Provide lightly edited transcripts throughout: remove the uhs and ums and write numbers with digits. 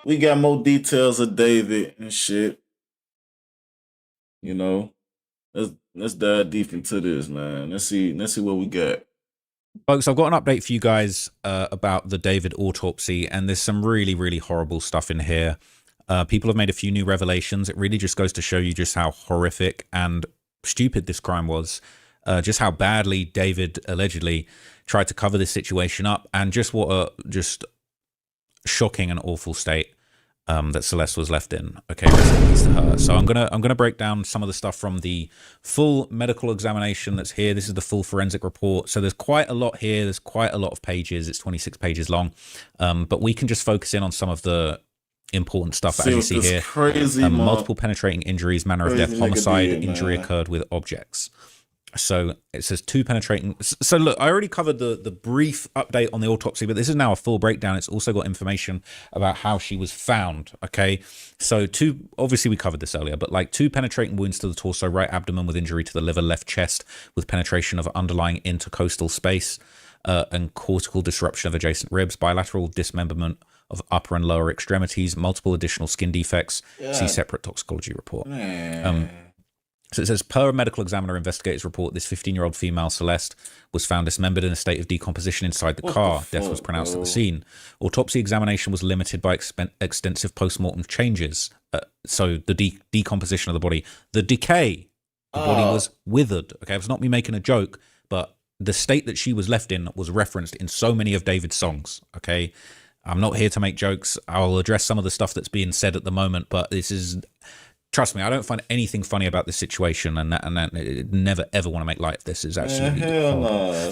we got more details of David and shit. You know, let's dive deep into this, man. Let's see what we got. Folks, I've got an update for you guys about the David autopsy, and there's some really, really horrible stuff in here. People have made a few new revelations. It really just goes to show you just how horrific and stupid this crime was, just how badly David allegedly tried to cover this situation up, and just what a shocking and awful state that Celeste was left in. Okay, rest in peace to her. So I'm gonna break down some of the stuff from the full medical examination that's here. This is the full forensic report. So there's quite a lot here. There's quite a lot of pages. It's 26 pages long, but we can just focus in on some of the important stuff as you see here. Crazy, multiple penetrating injuries, manner of death, homicide, injury occurred with objects. So it says 2 penetrating. So look, I already covered the brief update on the autopsy, but this is now a full breakdown. It's also got information about how she was found. Okay, so obviously we covered this earlier, but like 2 penetrating wounds to the torso, right abdomen with injury to the liver, left chest with penetration of underlying intercostal space and cortical disruption of adjacent ribs, bilateral dismemberment of upper and lower extremities, multiple additional skin defects. See separate toxicology report. So it says, per medical examiner investigators report, this 15-year-old female, Celeste, was found dismembered in a state of decomposition inside the car. Death was pronounced at the scene. Autopsy examination was limited by extensive post-mortem changes. So the decomposition of the body, the decay, the body was withered. Okay, it's not me making a joke, but the state that she was left in was referenced in so many of David's songs. Okay, I'm not here to make jokes. I'll address some of the stuff that's being said at the moment, but this is... Trust me, I don't find anything funny about this situation, and never ever want to make light of this. Is absolutely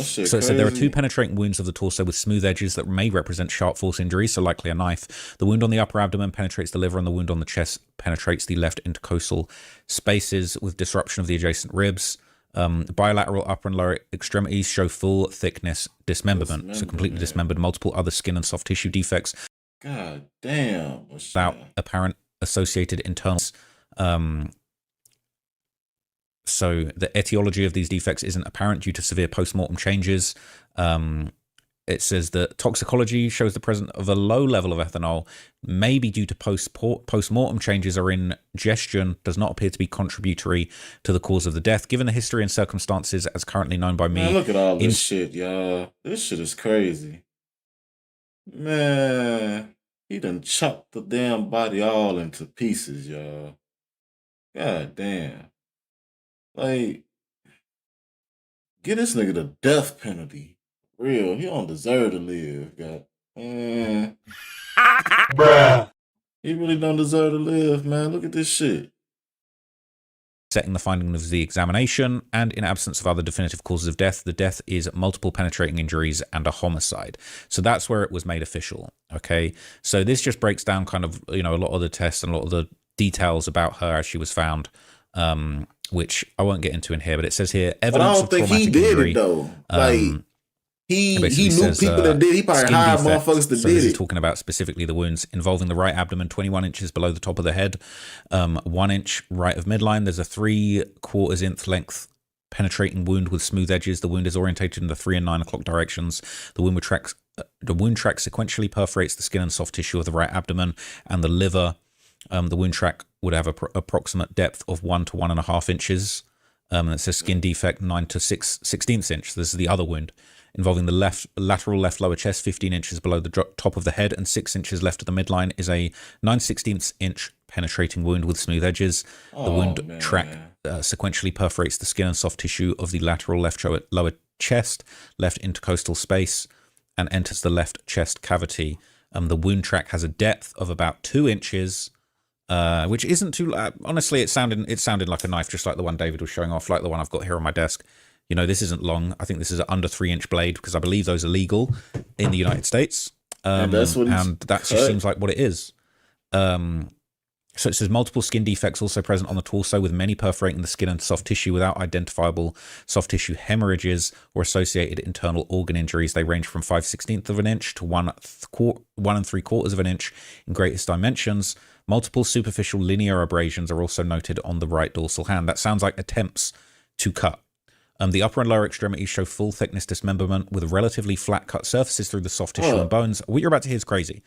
So it said there are 2 penetrating wounds of the torso with smooth edges that may represent sharp force injuries, so likely a knife. The wound on the upper abdomen penetrates the liver, and the wound on the chest penetrates the left intercostal spaces with disruption of the adjacent ribs. Bilateral upper and lower extremities show full thickness dismemberment, so completely dismembered. Multiple other skin and soft tissue defects. God damn. Without apparent associated internals. So the etiology of these defects isn't apparent due to severe post-mortem changes. It says that toxicology shows the presence of a low level of ethanol, maybe due to post-mortem changes or ingestion, does not appear to be contributory to the cause of the death. Given the history and circumstances as currently known by me. Man, look at all this shit, y'all. This shit is crazy. Man, he done chopped the damn body all into pieces, y'all. God damn. Like, get this nigga the death penalty. Real, he don't deserve to live, God. Man. Bruh. He really don't deserve to live, man. Look at this shit. Setting the findings of the examination, and in absence of other definitive causes of death, the death is multiple penetrating injuries and a homicide. So that's where it was made official. Okay, so this just breaks down kind of, a lot of the tests and a lot of the details about her as she was found, which I won't get into in here, but it says here evidence of traumatic injury. I don't think he did it though. Like he knew people that did. He probably hired motherfuckers that did it. He's talking about specifically the wounds involving the right abdomen, 21 inches below the top of the head, 1 inch right of midline. There's a 3/4 inch length penetrating wound with smooth edges. The wound is orientated in the 3 and 9 o'clock directions. The wound track sequentially perforates the skin and soft tissue of the right abdomen and the liver. The wound track would have an approximate depth of 1 to 1.5 inches. And it says skin defect 9 to 6/16 inch. This is the other wound involving the lateral left lower chest, 15 inches below the top of the head and 6 inches left of the midline, is a 9/16 inch penetrating wound with smooth edges. The wound track sequentially perforates the skin and soft tissue of the lateral left lower chest, left intercostal space, and enters the left chest cavity. The wound track has a depth of about 2 inches. Which isn't too... honestly, it sounded like a knife, just like the one David was showing off, like the one I've got here on my desk. This isn't long. I think this is an under 3-inch blade, because I believe those are legal in the United States. And that just seems like what it is. So it says multiple skin defects also present on the torso, with many perforating the skin and soft tissue without identifiable soft tissue hemorrhages or associated internal organ injuries. They range from 5/16 of an inch to 1 3/4 of an inch in greatest dimensions. Multiple superficial linear abrasions are also noted on the right dorsal hand. That sounds like attempts to cut. The upper and lower extremities show full thickness dismemberment with relatively flat cut surfaces through the soft tissue and bones. What you're about to hear is crazy.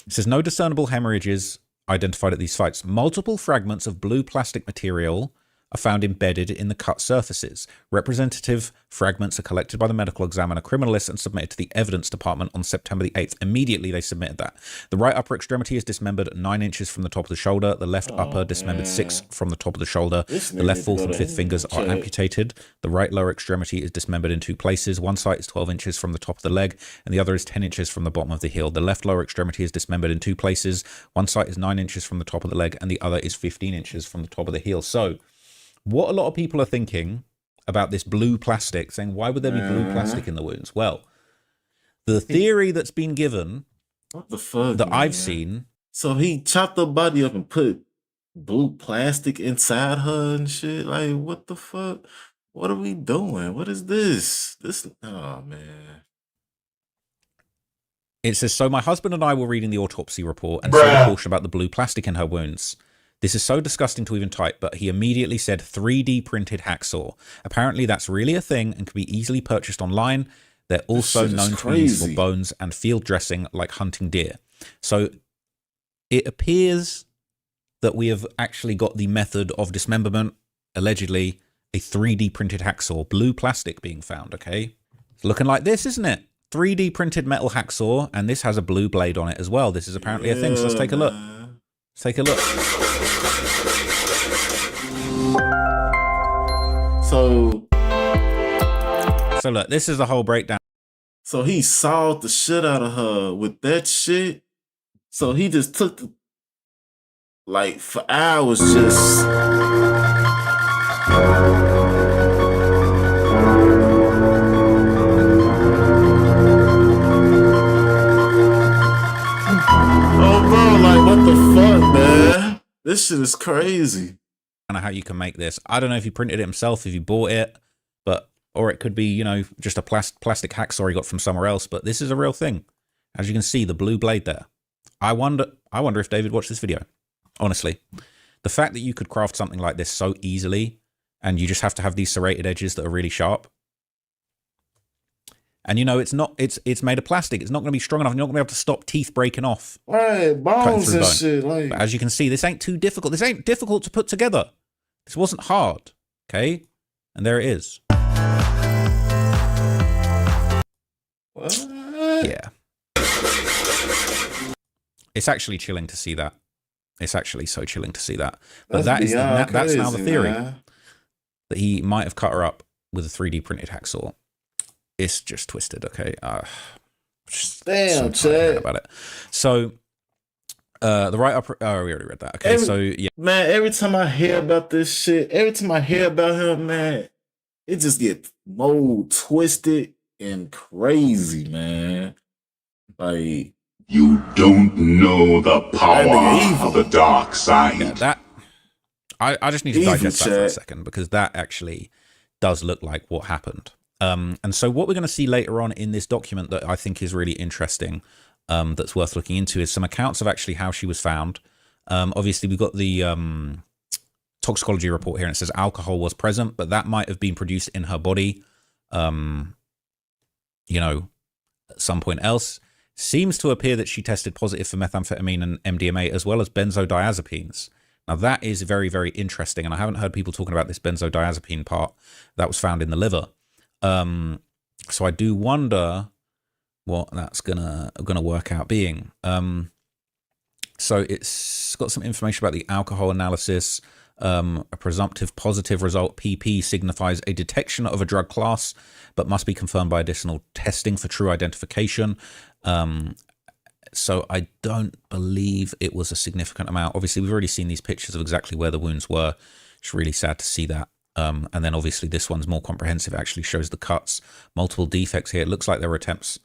It says no discernible hemorrhages identified at these sites. Multiple fragments of blue plastic material are found embedded in the cut surfaces. Representative fragments are collected by the medical examiner criminalist and submitted to the evidence department on September the 8th. Immediately they submitted that. The right upper extremity is dismembered at 9 inches from the top of the shoulder. The left upper dismembered 6 from the top of the shoulder. The left fourth and fifth fingers are amputated. The right lower extremity is dismembered in 2 places. One side is 12 inches from the top of the leg and the other is 10 inches from the bottom of the heel. The left lower extremity is dismembered in 2 places. One side is 9 inches from the top of the leg and the other is 15 inches from the top of the heel. So what a lot of people are thinking about this blue plastic, saying, why would there be blue plastic in the wounds? Well, the theory that's been given, what the fuck, that I've seen. So he chopped her body up and put blue plastic inside her and shit. Like, what the fuck? What are we doing? What is this? Oh, man. It says, so my husband and I were reading the autopsy report and saw a caution about the blue plastic in her wounds. This is so disgusting to even type, but he immediately said 3D printed hacksaw. Apparently that's really a thing and can be easily purchased online. They're also known to be used for bones and field dressing like hunting deer. So it appears that we have actually got the method of dismemberment, allegedly a 3D printed hacksaw, blue plastic being found, okay? It's looking like this, isn't it? 3D printed metal hacksaw, and this has a blue blade on it as well. This is apparently a thing, so let's take a look. Let's take a look. So look, this is the whole breakdown. So he sawed the shit out of her with that shit. So he just took like for hours just. Oh bro, like what the fuck, man? This shit is crazy. I don't know how you can make this. I don't know if he printed it himself, if he bought it, but or it could be, you know, just a plastic hacksaw he got from somewhere else. But this is a real thing. As you can see, the blue blade there. I wonder if David watched this video. Honestly, the fact that you could craft something like this so easily, and you just have to have these serrated edges that are really sharp. And you know, it's made of plastic. It's not going to be strong enough. You're not going to be able to stop teeth breaking off. Right, bones and shit. Like, but as you can see, this ain't too difficult. This ain't difficult to put together. This wasn't hard. Okay, and there it is. What? Yeah. It's actually chilling to see that. It's actually so chilling to see that. But that's now the theory, man. That he might have cut her up with a 3D printed hacksaw. It's just twisted, okay? Damn, Chad. About it. So, the right upper... Oh, we already read that. Okay, so, yeah. Man, every time I hear about this shit, every time I hear about him, man, it just gets more twisted and crazy, man. Like... You don't know the power of the dark side. Yeah, that... I just need to digest that for a second, because that actually does look like what happened. And so what we're going to see later on in this document that I think is really interesting, that's worth looking into, is some accounts of actually how she was found. Obviously, we've got the toxicology report here, and it says alcohol was present, but that might have been produced in her body, you know, at some point else. Seems to appear that she tested positive for methamphetamine and MDMA, as well as benzodiazepines. Now, that is very, very interesting, and I haven't heard people talking about this benzodiazepine part that was found in the liver. So I do wonder what that's gonna work out being. So it's got some information about the alcohol analysis. A presumptive positive result, PP, signifies a detection of a drug class, but must be confirmed by additional testing for true identification. So I don't believe it was a significant amount. Obviously, we've already seen these pictures of exactly where the wounds were. It's really sad to see that. And then obviously this one's more comprehensive. It actually shows the cuts, multiple defects here. It looks like there were attempts.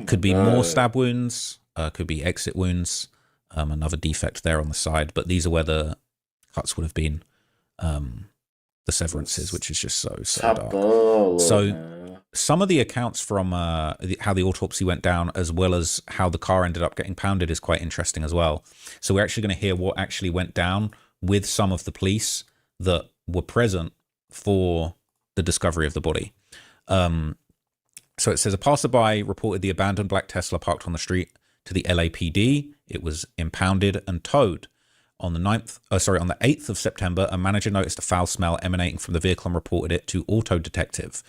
Could be more stab wounds, could be exit wounds, another defect there on the side. But these are where the cuts would have been, the severances, which is just so dark. So some of the accounts from how the autopsy went down, as well as how the car ended up getting pounded, is quite interesting as well. So we're actually going to hear what actually went down with some of the police that were present for the discovery of the body. So it says a passerby reported the abandoned black Tesla parked on the street to the LAPD. It was impounded and towed. On the 8th of September, a manager noticed a foul smell emanating from the vehicle and reported it to Auto Detective.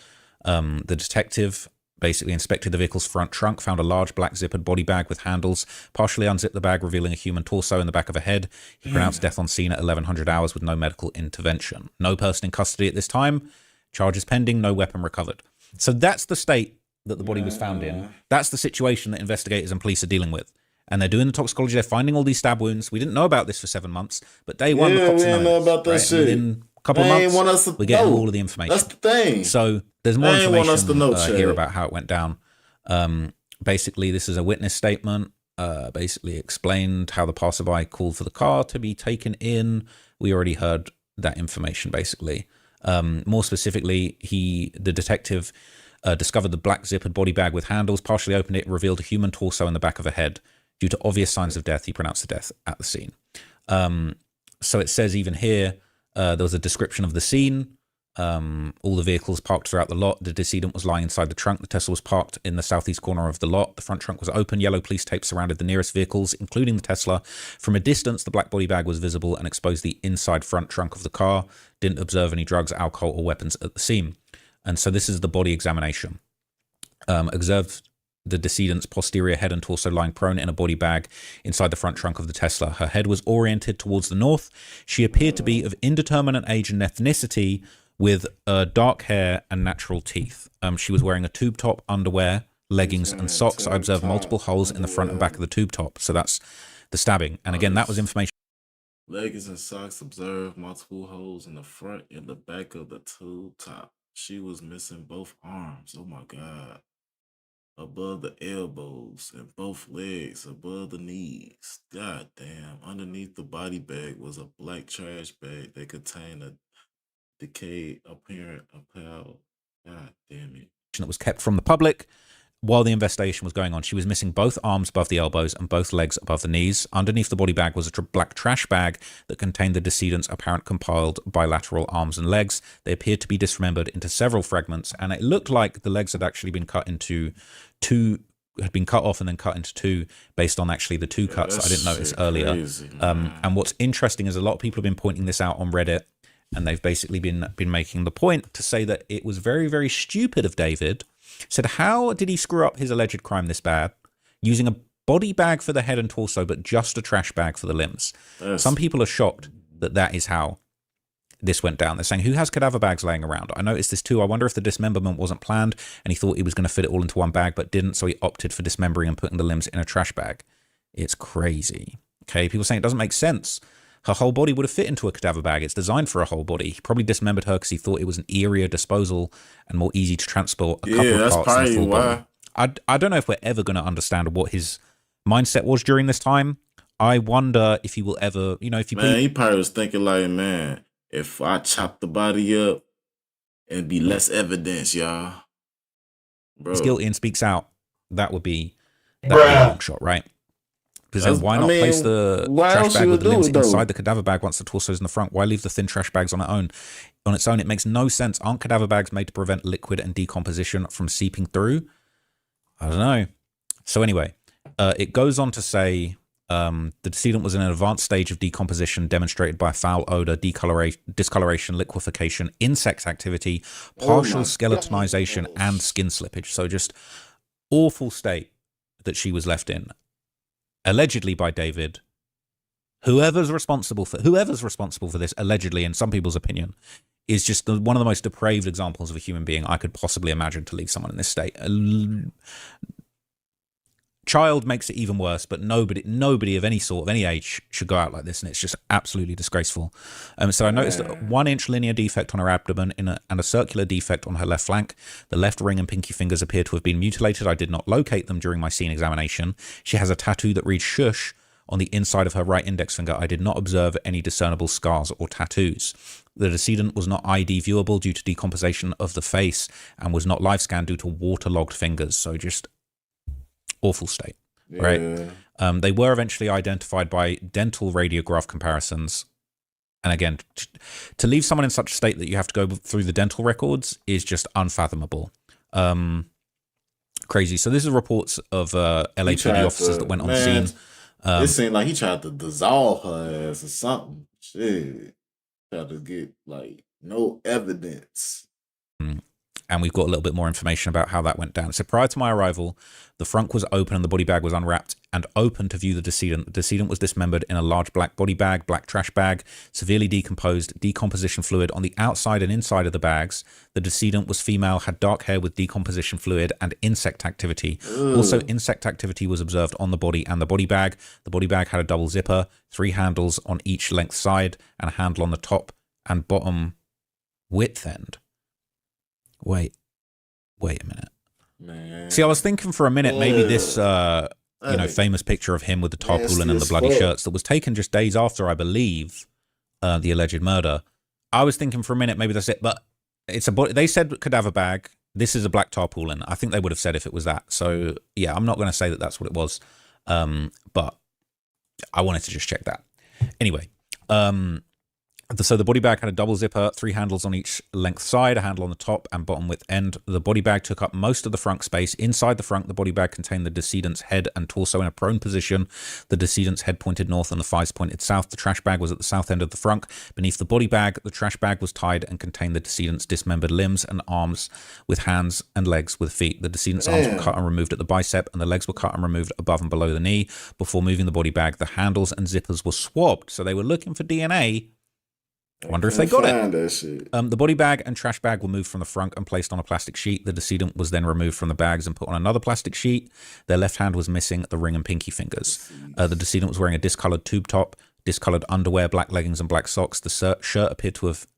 The detective basically inspected the vehicle's front trunk, found a large black zippered body bag with handles, partially unzipped the bag, revealing a human torso in the back of a head. He pronounced death on scene at 1100 hours with no medical intervention. No person in custody at this time. Charges pending, no weapon recovered. So that's the state that the body was found in. That's the situation that investigators and police are dealing with. And they're doing the toxicology. They're finding all these stab wounds. We didn't know about this for 7 months, but day one, the cops didn't know about that shit. Within a couple of months, we're getting all of the information. That's the thing. So there's more information to here about how it went down. Basically, this is a witness statement. Basically explained how the passerby called for the car to be taken in. We already heard that information, basically. More specifically, the detective discovered the black zippered body bag with handles, partially opened it, revealed a human torso in the back of a head. Due to obvious signs of death, he pronounced the death at the scene. So it says even here, there was a description of the scene. All the vehicles parked throughout the lot. The decedent was lying inside the trunk. The Tesla was parked in the southeast corner of the lot. The front trunk was open. Yellow police tape surrounded the nearest vehicles, including the Tesla. From a distance, the black body bag was visible and exposed the inside front trunk of the car. Didn't observe any drugs, alcohol, or weapons at the scene. And so this is the body examination. Observed the decedent's posterior head and torso lying prone in a body bag inside the front trunk of the Tesla. Her head was oriented towards the north. She appeared to be of indeterminate age and ethnicity, with dark hair and natural teeth. She was wearing a tube top, underwear, leggings, and socks. I observed multiple holes in the front and back of the tube top. So that's the stabbing. And again, that was information. Leggings and socks observed multiple holes in the front and the back of the tube top. She was missing both arms. Oh my God. Above the elbows and both legs above the knees. God damn. Underneath the body bag was a black trash bag that contained a decayed apparent apparel. God damn it. That was kept from the public while the investigation was going on. She was missing both arms above the elbows and both legs above the knees. Underneath the body bag was a black trash bag that contained the decedent's apparent compiled bilateral arms and legs. They appeared to be dismembered into several fragments, and it looked like the legs had actually been cut into two, had been cut off and then cut into two based on actually the two cuts that I didn't notice earlier. Crazy, and what's interesting is a lot of people have been pointing this out on Reddit, and they've basically been making the point to say that it was very, very stupid of David. Said, how did he screw up his alleged crime this bad? Using a body bag for the head and torso, but just a trash bag for the limbs. Some people are shocked that that is how this went down. They're saying, who has cadaver bags laying around? I noticed this too. I wonder if the dismemberment wasn't planned and he thought he was going to fit it all into one bag, but didn't, so he opted for dismembering and putting the limbs in a trash bag. It's crazy. Okay, people saying it doesn't make sense. Her whole body would have fit into a cadaver bag. It's designed for a whole body. He probably dismembered her because he thought it was an easier disposal and more easy to transport a couple of parts in a full body. I don't know if we're ever going to understand what his mindset was during this time. I wonder if he will ever, he probably was thinking like, man, if I chop the body up, it'd be less evidence, y'all. Bro. He's guilty and speaks out. That would be a long shot, right? Because then why not place the trash bag with the limbs inside the cadaver bag once the torso is in the front? Why leave the thin trash bags on its own? It makes no sense. Aren't cadaver bags made to prevent liquid and decomposition from seeping through? I don't know. So anyway, it goes on to say the decedent was in an advanced stage of decomposition demonstrated by foul odor, discoloration, liquefaction, insect activity, partial skeletonization, and skin slippage. So just awful state that she was left in. Allegedly by David, whoever's responsible for this, allegedly, in some people's opinion, is just one of the most depraved examples of a human being I could possibly imagine to leave someone in this state. Child makes it even worse, but nobody of any sort, of any age, should go out like this, and it's just absolutely disgraceful. So I noticed a 1-inch linear defect on her abdomen and a circular defect on her left flank. The left ring and pinky fingers appear to have been mutilated. I did not locate them during my scene examination. She has a tattoo that reads shush on the inside of her right index finger. I did not observe any discernible scars or tattoos. The decedent was not ID viewable due to decomposition of the face and was not live scanned due to waterlogged fingers. So just awful state, right? They were eventually identified by dental radiograph comparisons. And again, to leave someone in such a state that you have to go through the dental records is just unfathomable. Crazy. So this is reports of LAPD officers that went on scene. It seemed like he tried to dissolve her ass or something. Shit. Tried to get like no evidence. And we've got a little bit more information about how that went down. So prior to my arrival, the front was open and the body bag was unwrapped and open to view the decedent. The decedent was dismembered in a large black body bag, black trash bag, severely decomposed, decomposition fluid on the outside and inside of the bags. The decedent was female, had dark hair with decomposition fluid and insect activity. Ugh. Also, insect activity was observed on the body and the body bag. The body bag had a double zipper, 3 handles on each length side, and a handle on the top and bottom width end. Wait a minute. Man. See, I was thinking for a minute, maybe this, famous picture of him with the tarpaulin and the bloody shirts that was taken just days after, I believe, the alleged murder. I was thinking for a minute, maybe that's it, but it's a body. They said cadaver bag. This is a black tarpaulin. I think they would have said if it was that. So yeah, I'm not going to say that that's what it was. But I wanted to just check that. Anyway, so the body bag had a double zipper, 3 handles on each length side, a handle on the top and bottom width end. The body bag took up most of the front space. Inside the front, the body bag contained the decedent's head and torso in a prone position. The decedent's head pointed north and the thighs pointed south. The trash bag was at the south end of the front. Beneath the body bag, the trash bag was tied and contained the decedent's dismembered limbs and arms with hands and legs with feet. The decedent's arms were cut and removed at the bicep and the legs were cut and removed above and below the knee. Before moving the body bag, the handles and zippers were swabbed. So they were looking for DNA. I wonder if they got it. The body bag and trash bag were moved from the front and placed on a plastic sheet. The decedent was then removed from the bags and put on another plastic sheet. Their left hand was missing the ring and pinky fingers. The decedent was wearing a discolored tube top, discolored underwear, black leggings, and black socks. The shirt appeared to have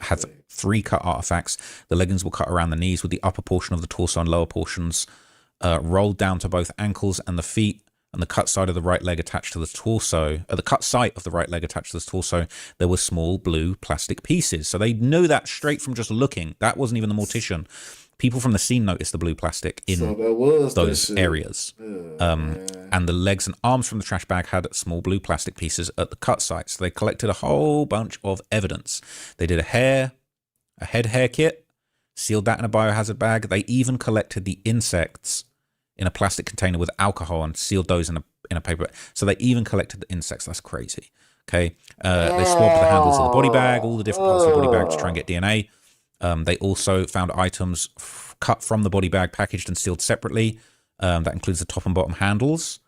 had 3 cut artifacts. The leggings were cut around the knees, with the upper portion of the torso and lower portions rolled down to both ankles and the feet. And the cut side of the right leg attached to the torso, the cut side of the right leg attached to the torso, there were small blue plastic pieces. So they knew that straight from just looking. That wasn't even the mortician. People from the scene noticed the blue plastic in those areas. And the legs and arms from the trash bag had small blue plastic pieces at the cut site. So they collected a whole bunch of evidence. They did a head hair kit, sealed that in a biohazard bag. They even collected the insects in a plastic container with alcohol and sealed those in a paper. So they even collected the insects. That's crazy. Okay. They swabbed the handles of the body bag, all the different parts of the body bag to try and get DNA. They also found items cut from the body bag, packaged and sealed separately. That includes the top and bottom handles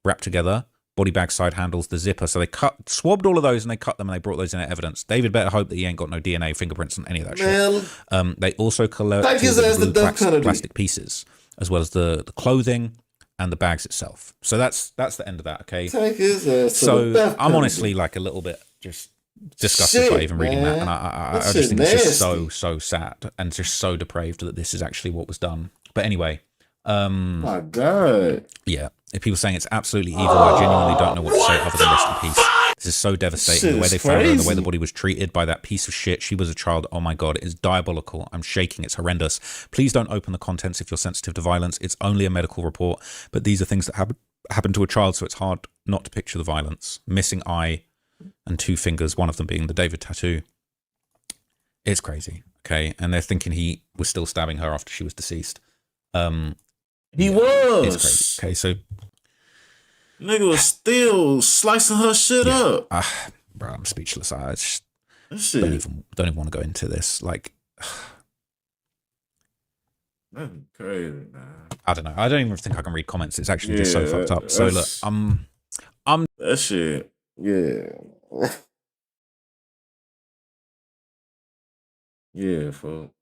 wrapped together, body bag side handles, the zipper. So they swabbed all of those and they cut them and they brought those in as evidence. David better hope that he ain't got no DNA, fingerprints, and any of that shit. They also collected the plastic pieces, as well as the clothing and the bags itself. So that's the end of that, okay? So I'm honestly like a little bit just disgusted by even reading that. And I just think it's just so sad and just so depraved that this is actually what was done. But anyway. My God. Yeah. If people saying it's absolutely evil, I genuinely don't know what to say other than rest in peace. This is so devastating. The way they found her and the way the body was treated by that piece of shit. She was a child. Oh my God, it is diabolical. I'm shaking. It's horrendous. Please don't open the contents if you're sensitive to violence. It's only a medical report, but these are things that happen to a child, so it's hard not to picture the violence. Missing eye and 2 fingers, one of them being the David tattoo. It's crazy, okay? And they're thinking he was still stabbing her after she was deceased. He was. It's crazy. Okay, so nigga was still slicing her shit up. Bro, I'm speechless. I just don't even want to go into this. Like, that's crazy, man. I don't know. I don't even think I can read comments. It's actually just so fucked up. So look, I'm that shit. Yeah. Yeah, folks.